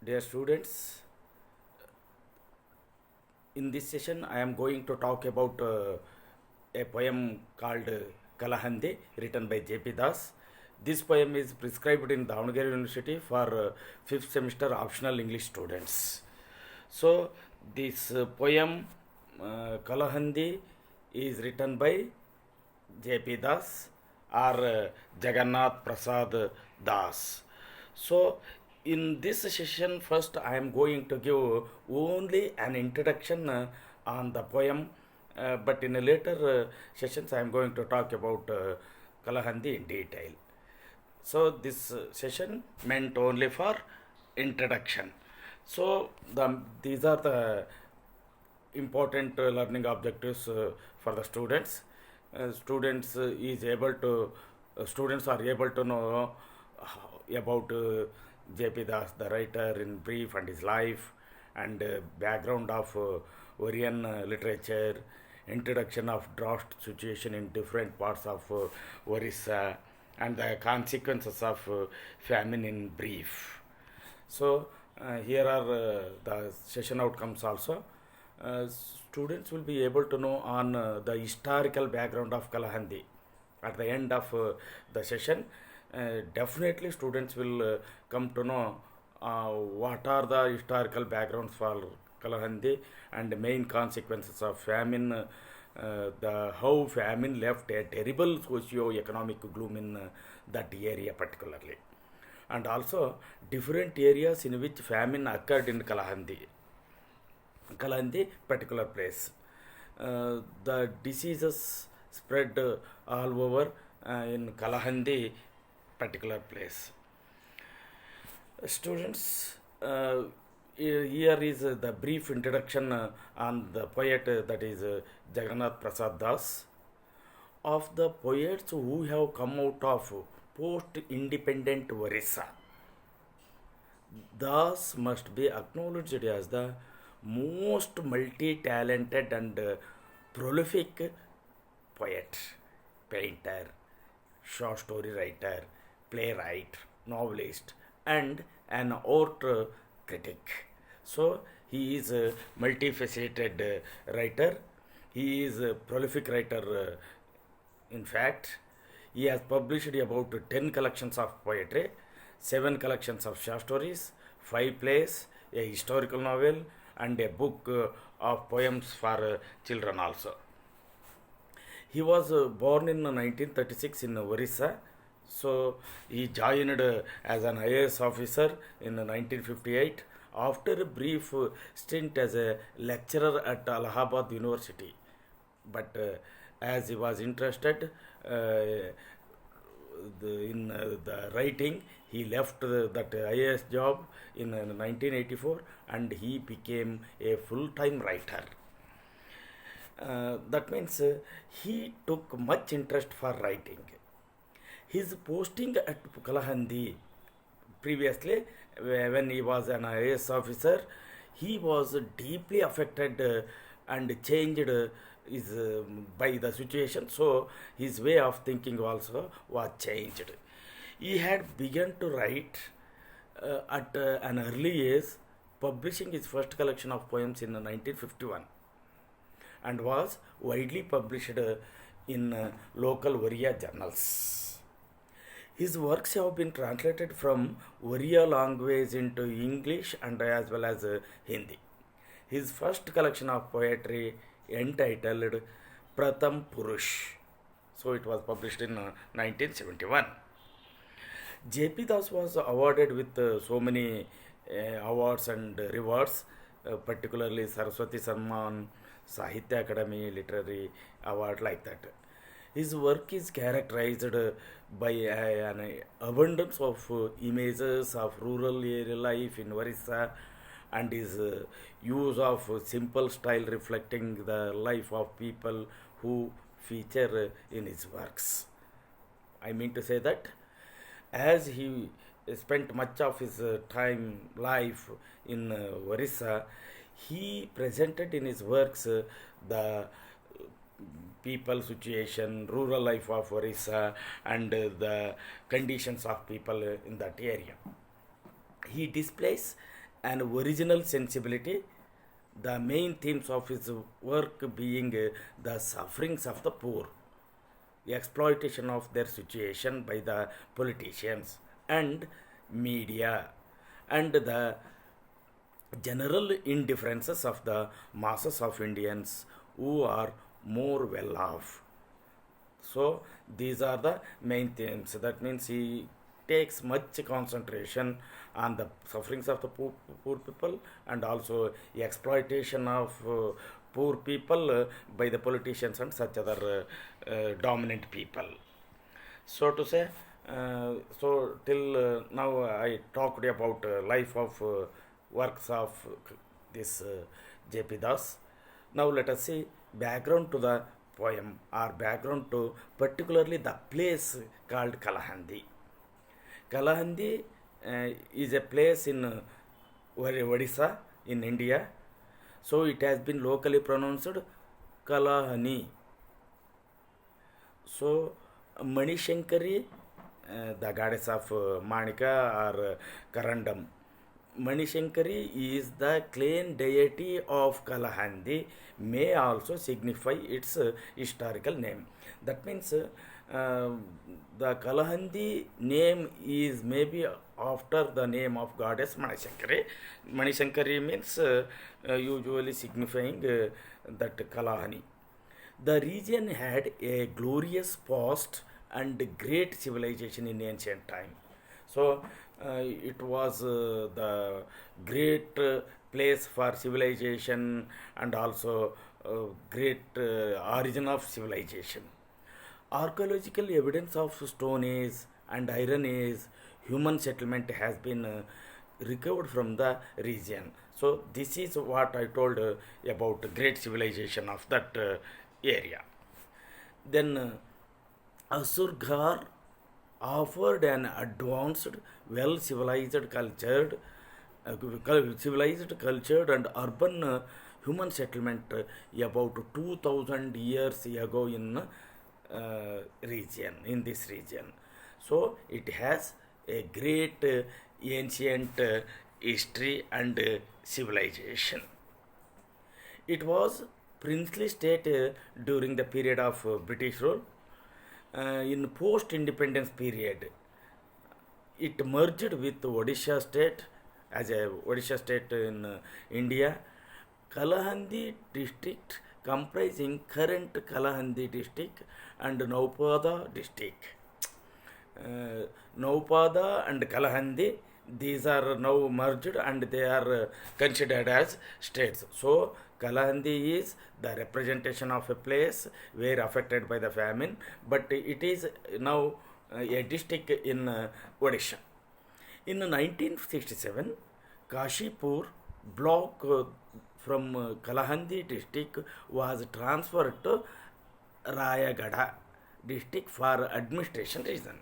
Dear students, in this session I am going to talk about a poem called Kalahandi written by J.P. Das. This poem is prescribed in Davangere University for 5th semester optional English students. So this poem Kalahandi is written by J.P. Das or Jagannath Prasad Das. So, in this session, first I am going to give only an introduction on the poem, but in a later sessions I am going to talk about Kalahandi in detail. So, this session meant only for introduction. So, these are the important learning objectives for the students. Students are able to know about J.P. Das, the writer, in brief, and his life and background of Oriyan literature, introduction of drought situation in different parts of Orissa, and the consequences of famine in brief. So here are the session outcomes also. Students will be able to know on the historical background of Kalahandi. At the end of the session, definitely students will come to know what are the historical backgrounds for Kalahandi and the main consequences of famine, the how famine left a terrible socio-economic gloom in that area particularly, and also different areas in which famine occurred in Kalahandi particular place. The diseases spread all over in Kalahandi particular place. Students, here is the brief introduction on the poet that is Jagannath Prasad Das. Of the poets who have come out of post-independent Orissa, Das must be acknowledged as the most multi-talented and prolific poet, painter, short story writer, playwright, novelist, and an art critic. So he is a multifaceted writer. He is a prolific writer. In fact, he has published about 10 collections of poetry, 7 collections of short stories, 5 plays, a historical novel, and a book of poems for children also. He was born in 1936 in Orissa. So he joined as an IAS officer in 1958 after a brief stint as a lecturer at Allahabad University. But as he was interested in the writing, he left that IAS job in 1984 and he became a full-time writer. That means he took much interest for writing. His posting at Kalahandi previously, when he was an IAS officer, he was deeply affected and changed by the situation. So his way of thinking also was changed. He had begun to write at an early age, publishing his first collection of poems in 1951 and was widely published in local Oriya journals. His works have been translated from Oriya language into English and as well as Hindi. His first collection of poetry entitled Pratham Purush. So it was published in 1971. J.P. Das was awarded with so many awards and rewards, particularly Saraswati Samman, Sahitya Academy Literary Award, like that. His work is characterized by an abundance of images of rural area life in Orissa and his use of simple style reflecting the life of people who feature in his works. I mean to say that as he spent much of his life in Orissa, he presented in his works the people situation, rural life of Orissa, and the conditions of people in that area. He displays an original sensibility, the main themes of his work being the sufferings of the poor, the exploitation of their situation by the politicians and media, and the general indifferences of the masses of Indians who are more well off. So these are the main themes. That means he takes much concentration on the sufferings of the poor people, and also the exploitation of poor people by the politicians and such other dominant people. So to say, so till now I talked about life of works of this J.P. Das. Now let us see background to the poem, or background to particularly the place called Kalahandi. Kalahandi is a place in Odisha in India. So it has been locally pronounced Kalahani. So Manishankari, the goddess of Manika or Karandam. Manishankari is the clan deity of Kalahandi, may also signify its historical name. That means the Kalahandi name is maybe after the name of goddess Manishankari. Manishankari means usually signifying that Kalahani. The region had a glorious past and great civilization in ancient time. So it was the great place for civilization, and also great origin of civilization. Archaeological evidence of Stone Age and Iron Age human settlement has been recovered from the region. So this is what I told about the great civilization of that area. Then Asurghar offered an advanced, well civilized, cultured, and urban human settlement about 2000 years ago in this region. So it has a great ancient history and civilization. It was princely state during the period of British rule. In post-independence period, it merged with Odisha state as a Odisha state in India. Kalahandi district comprising current Kalahandi district and Naupada district. Naupada and Kalahandi, these are now merged and they are considered as states. So Kalahandi is the representation of a place where affected by the famine, but it is now a district in Odisha. In 1967, Kashipur block from Kalahandi district was transferred to Rayagada district for administration reason.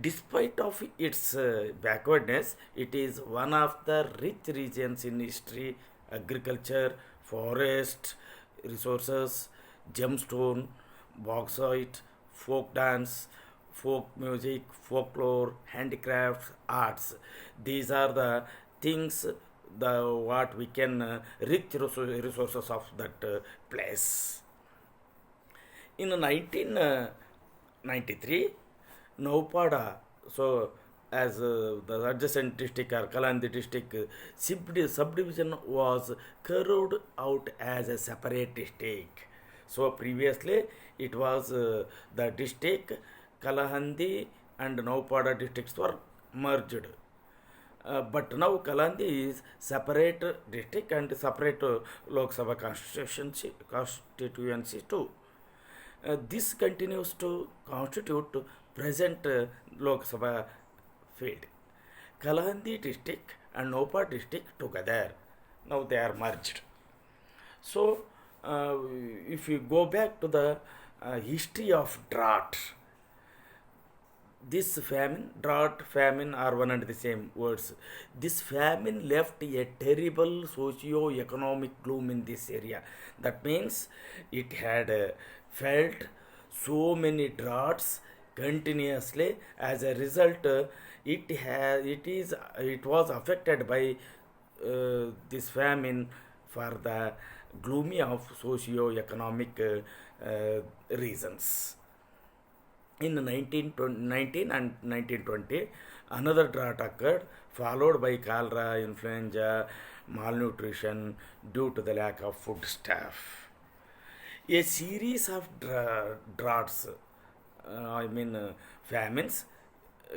Despite of its backwardness, it is one of the rich regions in history, agriculture, forest, resources, gemstone, bauxite, folk dance, folk music, folklore, handicrafts, arts. These are the things, the what we can rich resources of that place. In 1993, Naupada, so as the adjacent district or Kalahandi district, subdivision was carried out as a separate district. So previously it was the district Kalahandi and Naupada districts were merged. But now Kalahandi is separate district and separate Lok Sabha constituency too. This continues to constitute present Lok Sabha field. Kalahandi district and Naupada district together, now they are merged. So if you go back to the history of drought, this famine, drought, famine are one and the same words. This famine left a terrible socio-economic gloom in this area. That means it had felt so many droughts continuously. As a result, it was affected by this famine for the gloomy of socio-economic reasons. In 1919 and 1920, another drought occurred, followed by cholera, influenza, malnutrition due to the lack of food stuff. A series of droughts, famines,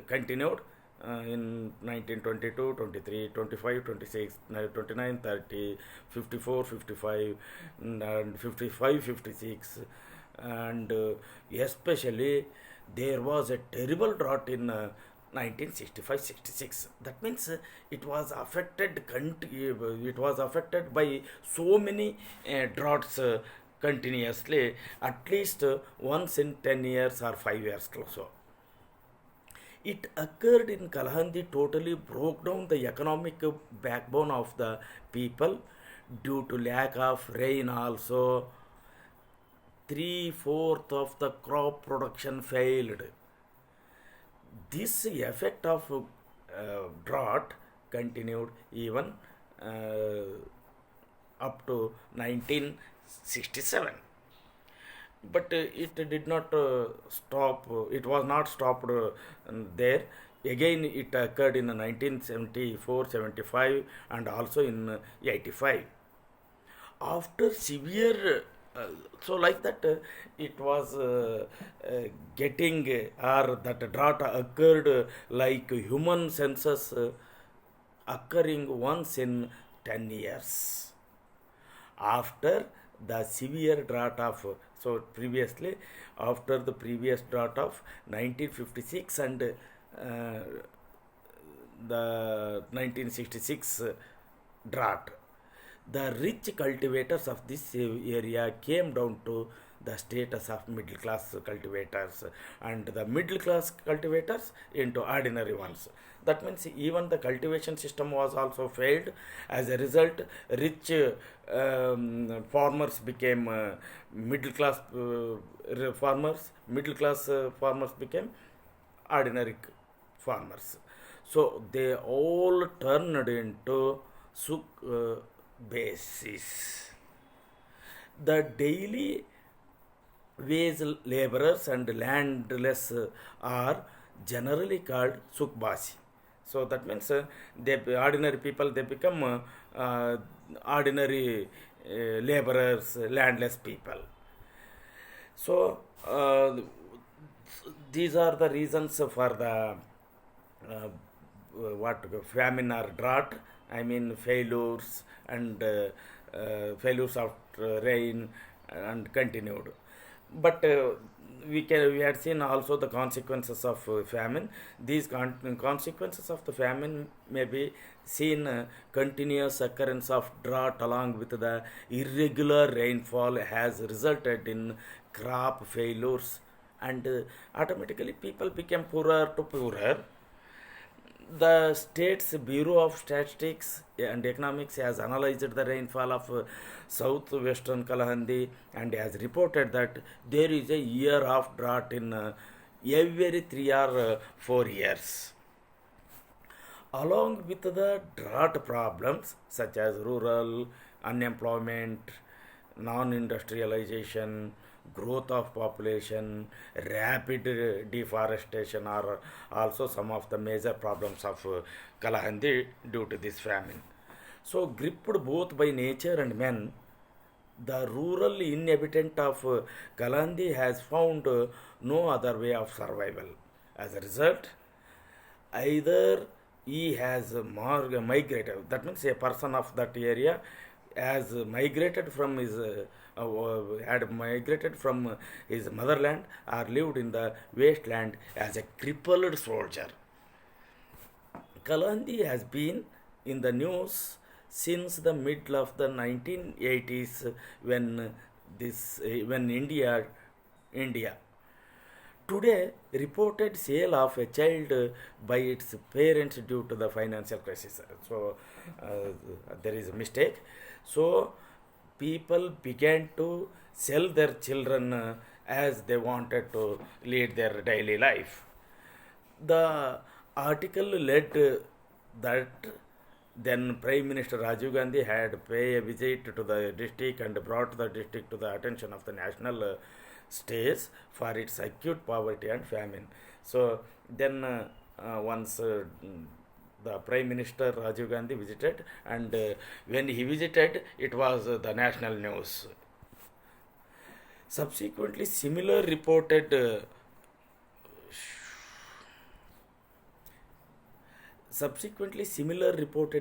continued in 1922, 23, 25, 26, 29, 30, 54, 55, and 55, 56, and especially there was a terrible drought in 1965-66. That means it was affected by so many droughts continuously, at least once in 10 years or 5 years or so. It occurred in Kalahandi, totally broke down the economic backbone of the people due to lack of rain also. 3/4 of the crop production failed. This effect of drought continued even up to 1967. But it did not stop, it was not stopped there. Again, it occurred in 1974, 75, and also in 85. After severe so like that it was getting or that drought occurred like human census occurring once in 10 years. After the severe drought of, so previously, after the previous drought of 1956 and the 1966 drought, the rich cultivators of this area came down to the status of middle class cultivators, and the middle class cultivators into ordinary ones. That means even the cultivation system was also failed. As a result, rich farmers became middle class farmers, middle class farmers became ordinary farmers. So they all turned into suk basis. The daily wage laborers and landless are generally called sukbasi. So that means they ordinary people, they become ordinary laborers, landless people. So these are the reasons for the what famine or drought. I mean failures and failures of rain and continued. But we had seen also the consequences of famine. These consequences of the famine may be seen continuous occurrence of drought along with the irregular rainfall has resulted in crop failures, and automatically people became poorer to poorer. The state's Bureau of Statistics and Economics has analyzed the rainfall of southwestern Kalahandi and has reported that there is a year of drought in every 3 or 4 years. Along with the drought problems such as rural unemployment, non-industrialization, growth of population, rapid deforestation are also some of the major problems of Kalahandi due to this famine. So, gripped both by nature and men, the rural inhabitant of Kalahandi has found no other way of survival. As a result, either he has migrated, that means a person of that area has migrated from his had migrated from his motherland or lived in the wasteland as a crippled soldier. Kalahandi has been in the news since the middle of the 1980s when India today reported sale of a child by its parents due to the financial crisis. So there is a mistake. So people began to sell their children as they wanted to lead their daily life. The article led that Then Prime Minister Rajiv Gandhi had paid a visit to the district and brought the district to the attention of the national stage for its acute poverty and famine. So then once the Prime Minister Rajiv Gandhi visited, and when he visited, it was the national news. Subsequently, similar reported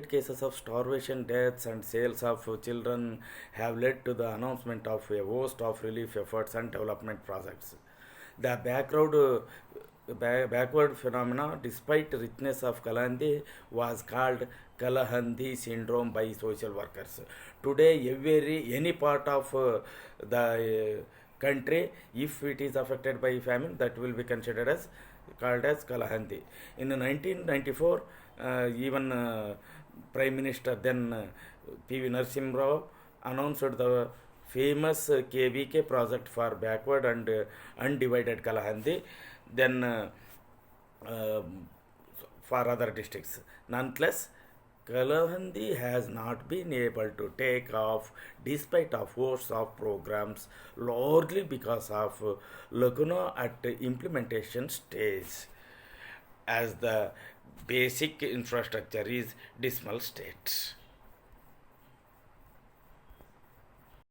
cases of starvation, deaths, and sales of children have led to the announcement of a host of relief efforts and development projects. The backward phenomena, despite richness of Kalahandi, was called Kalahandi syndrome by social workers. Today, any part of the country, if it is affected by famine, that will be considered as called as Kalahandi. In 1994, even Prime Minister then P.V. Narasimha Rao announced the famous KVK project for backward and undivided Kalahandi, then for other districts. Nonetheless, Kalahandi has not been able to take off despite of hosts of programs, largely because of lacuna at the implementation stage, as the basic infrastructure is dismal state.